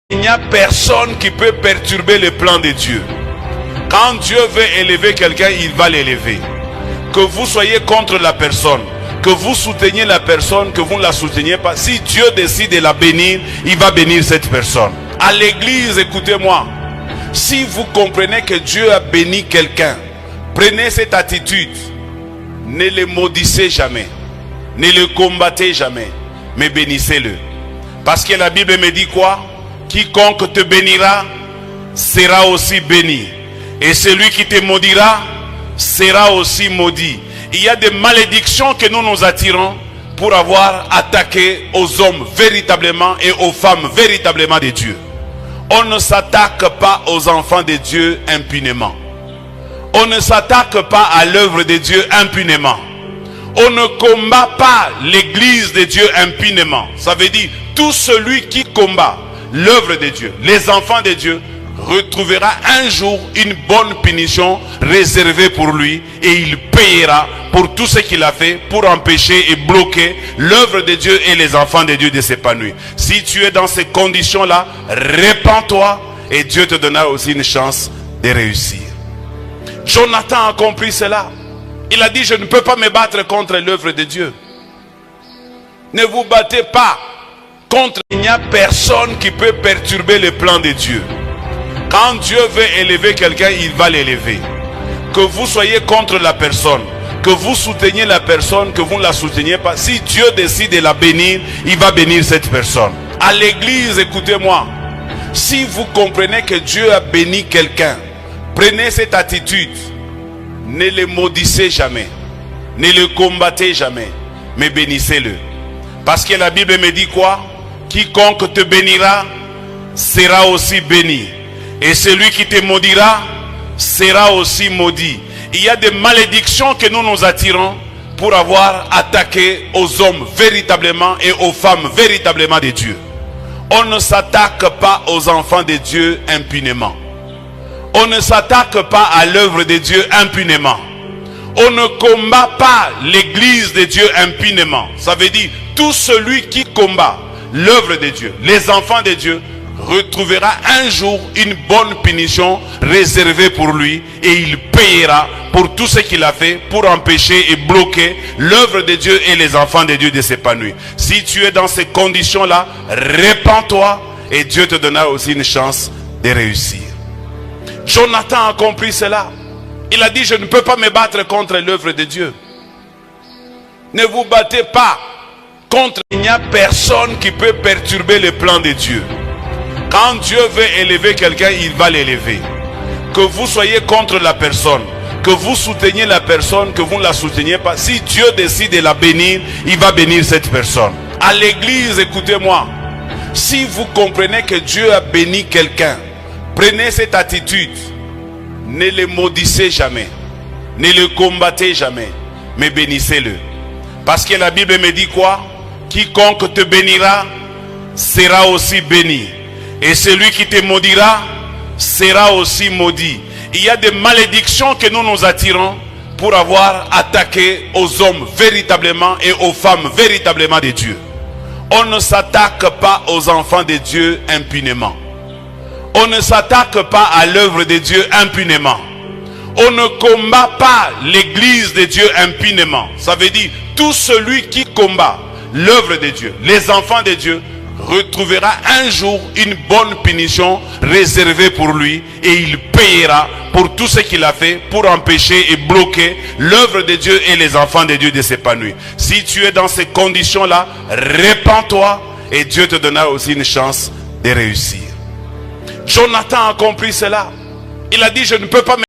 Il n'y a personne qui peut perturber le plan de Dieu. Quand Dieu veut élever quelqu'un, il va l'élever. Que vous soyez contre la personne, que vous souteniez la personne, que vous ne la souteniez pas, si Dieu décide de la bénir, il va bénir cette personne. À l'église, écoutez-moi, si vous comprenez que Dieu a béni quelqu'un, prenez cette attitude. Ne le maudissez jamais, ne le combattez jamais, mais bénissez-le. Parce que la Bible me dit quoi? Quiconque te bénira sera aussi béni, et celui qui te maudira sera aussi maudit. Il y a des malédictions que nous nous attirons pour avoir attaqué aux hommes véritablement et aux femmes véritablement de Dieu. On ne s'attaque pas aux enfants de Dieu impunément. On ne s'attaque pas à l'œuvre de Dieu impunément. On ne combat pas l'église de Dieu impunément. Ça veut dire tout celui qui combat l'œuvre de Dieu, les enfants de Dieu, retrouvera un jour une bonne punition réservée pour lui, et il payera pour tout ce qu'il a fait pour empêcher et bloquer l'œuvre de Dieu et les enfants de Dieu de s'épanouir. Si tu es dans ces conditions-là, répands-toi et Dieu te donnera aussi une chance de réussir. Jonathan a compris cela. Il a dit: je ne peux pas me battre contre l'œuvre de Dieu. Ne vous battez pas contre. Il n'y a personne qui peut perturber le plan de Dieu. Quand Dieu veut élever quelqu'un, il va l'élever. Que vous soyez contre la personne, que vous souteniez la personne, que vous ne la souteniez pas, si Dieu décide de la bénir, il va bénir cette personne. À l'église, écoutez-moi, si vous comprenez que Dieu a béni quelqu'un, prenez cette attitude. Ne le maudissez jamais, ne le combattez jamais, mais bénissez-le. Parce que la Bible me dit quoi? Quiconque te bénira sera aussi béni, et celui qui te maudira sera aussi maudit. Il y a des malédictions que nous nous attirons pour avoir attaqué aux hommes véritablement et aux femmes véritablement de Dieu. On ne s'attaque pas aux enfants de Dieu impunément. On ne s'attaque pas à l'œuvre de Dieu impunément. On ne combat pas l'église de Dieu impunément. Ça veut dire tout celui qui combat l'œuvre de Dieu, les enfants de Dieu, retrouvera un jour une bonne punition réservée pour lui, et il payera pour tout ce qu'il a fait pour empêcher et bloquer l'œuvre de Dieu et les enfants de Dieu de s'épanouir. Si tu es dans ces conditions-là, répands-toi et Dieu te donnera aussi une chance de réussir. Jonathan a compris cela. Il a dit: je ne peux pas me battre contre l'œuvre de Dieu. Ne vous battez pas contre. Il n'y a personne qui peut perturber le plan de Dieu. Quand Dieu veut élever quelqu'un, il va l'élever. Que vous soyez contre la personne, que vous souteniez la personne, que vous ne la souteniez pas, si Dieu décide de la bénir, il va bénir cette personne. À l'église, écoutez-moi, si vous comprenez que Dieu a béni quelqu'un, prenez cette attitude. Ne le maudissez jamais, ne le combattez jamais, mais bénissez-le. Parce que la Bible me dit quoi? Quiconque te bénira sera aussi béni, et celui qui te maudira sera aussi maudit. Il y a des malédictions que nous nous attirons pour avoir attaqué aux hommes véritablement et aux femmes véritablement de Dieu. On ne s'attaque pas aux enfants de Dieu impunément. On ne s'attaque pas à l'œuvre de Dieu impunément. On ne combat pas l'église de Dieu impunément. Ça veut dire tout celui qui combat l'œuvre de Dieu, les enfants de Dieu, retrouvera un jour une bonne punition réservée pour lui, et il payera pour tout ce qu'il a fait pour empêcher et bloquer l'œuvre de Dieu et les enfants de Dieu de s'épanouir. Si tu es dans ces conditions-là, répands-toi et Dieu te donnera aussi une chance de réussir. Jonathan a compris cela. Il a dit: je ne peux pas me